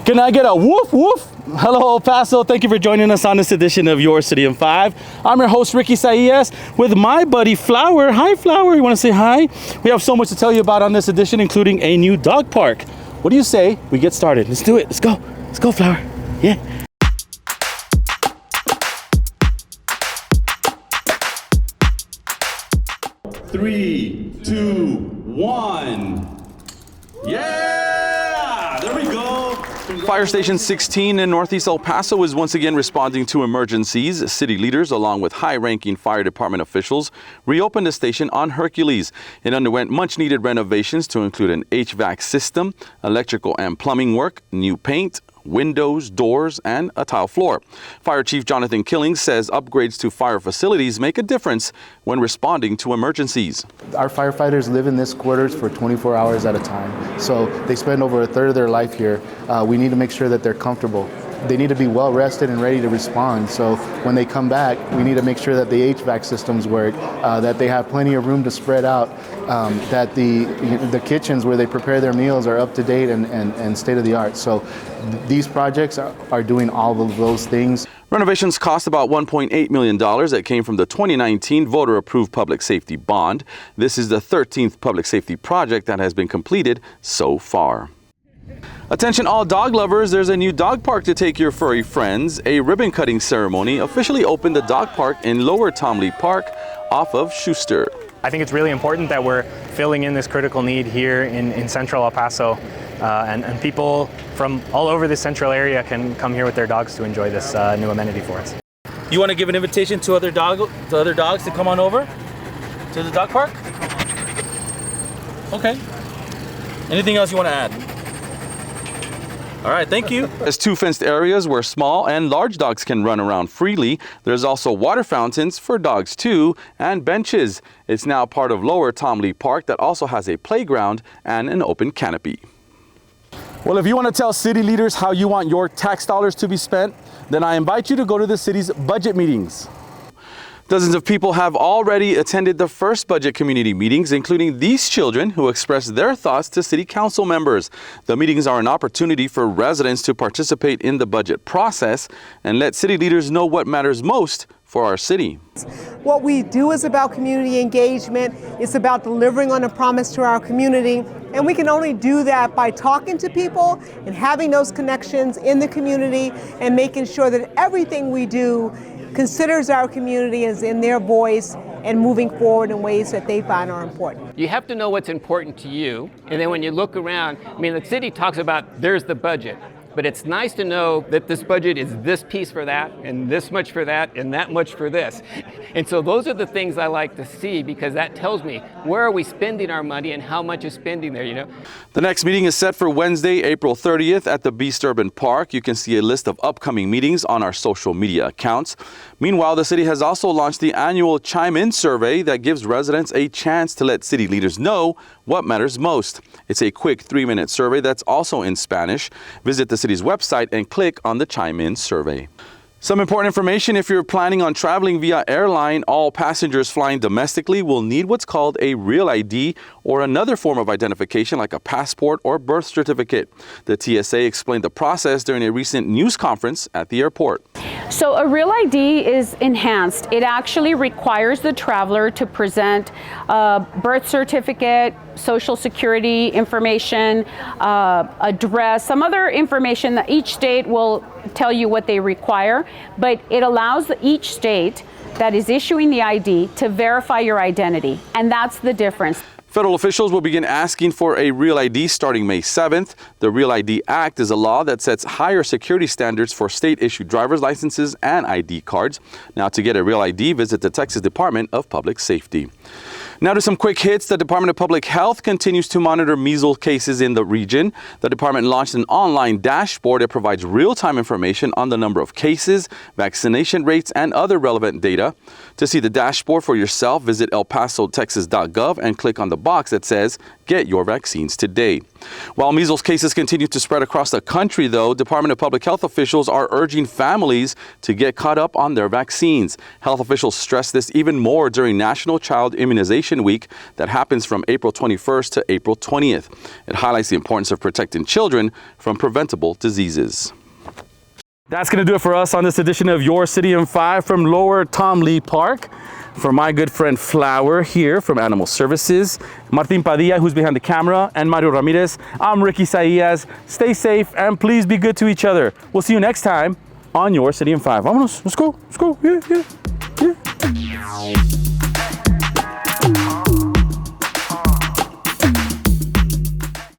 Can I get a woof woof? Hello, Paso. Thank you for joining us on this edition of Your City in 5. I'm your host, Ricky Saillas, with my buddy Flower. Hi, Flower. You want to say hi? We have so much to tell you about on this edition, including a new dog park. What do you say we get started? Let's do it. Let's go. Let's go, Flower. Yeah. Three, two, one. Yeah! There we go. Fire Station 16 in Northeast El Paso is once again responding to emergencies. City leaders, along with high-ranking fire department officials, reopened the station on Hercules. It underwent much-needed renovations to include an HVAC system, electrical and plumbing work, new paint, windows, doors, and a tile floor. Fire Chief Jonathan Killings says upgrades to fire facilities make a difference when responding to emergencies. Our firefighters live in this quarters for 24 hours at a time, so they spend over a third of their life here. We need to make sure that they're comfortable. They need to be well rested and ready to respond. So when they come back, we need to make sure that the HVAC systems work, that they have plenty of room to spread out, that the kitchens where they prepare their meals are up to date and state of the art. So these projects are doing all of those things. Renovations cost about $1.8 million that came from the 2019 voter-approved public safety bond. This is the 13th public safety project that has been completed so far. Attention all dog lovers, there's a new dog park to take your furry friends. A ribbon cutting ceremony officially opened the dog park in Lower Tomley Park off of Schuster. I think it's really important that we're filling in this critical need here in central El Paso, and people from all over the central area can come here with their dogs to enjoy this new amenity for us. You want to give an invitation to other dogs to come on over to the dog park? Okay. Anything else you want to add? All right, thank you. There's two fenced areas where small and large dogs can run around freely. There's also water fountains for dogs too, and benches. It's now part of Lower Tomley Park that also has a playground and an open canopy. Well, if you want to tell city leaders how you want your tax dollars to be spent, then I invite you to go to the city's budget meetings. Dozens of people have already attended the first budget community meetings, including these children who expressed their thoughts to city council members. The meetings are an opportunity for residents to participate in the budget process and let city leaders know what matters most for our city. What we do is about community engagement. It's about delivering on a promise to our community. And we can only do that by talking to people and having those connections in the community and making sure that everything we do considers our community as in their voice and moving forward in ways that they find are important. You have to know what's important to you, and then when you look around, I mean, the city talks about there's the budget, but it's nice to know that this budget is this piece for that, and this much for that, and that much for this. And so those are the things I like to see, because that tells me where are we spending our money and how much is spending there, you know. The next meeting is set for Wednesday, April 30th at the Beast Urban Park. You can see a list of upcoming meetings on our social media accounts. Meanwhile, the city has also launched the annual Chime In survey that gives residents a chance to let city leaders know what matters most. It's a quick 3-minute survey that's also in Spanish. Visit the city's website and click on the Chime In survey. Some important information: if you're planning on traveling via airline, all passengers flying domestically will need what's called a real ID or another form of identification like a passport or birth certificate. The TSA explained the process during a recent news conference at the airport. So a real ID is enhanced. It actually requires the traveler to present a birth certificate, social security information, address, some other information that each state will tell you what they require, but it allows each state that is issuing the ID to verify your identity, and that's the difference. Federal officials will begin asking for a Real ID starting May 7th. The Real ID Act is a law that sets higher security standards for state-issued driver's licenses and ID cards. Now, to get a Real ID, visit the Texas Department of Public Safety. Now to some quick hits. The Department of Public Health continues to monitor measles cases in the region. The department launched an online dashboard that provides real-time information on the number of cases, vaccination rates, and other relevant data. To see the dashboard for yourself, visit elpasotexas.gov and click on the box that says Get your vaccines today. While measles cases continue to spread across the country, though, Department of Public Health officials are urging families to get caught up on their vaccines. Health officials stress this even more during National Child Immunization Week that happens from April 21st to April 20th. It highlights the importance of protecting children from preventable diseases. That's going to do it for us on this edition of Your City in 5 from Lower Tom Lee Park. For my good friend Flower here from Animal Services, Martin Padilla, who's behind the camera, and Mario Ramirez, I'm Ricky Saillas. Stay safe and please be good to each other. We'll see you next time on Your City in 5. Vámonos, let's go, yeah.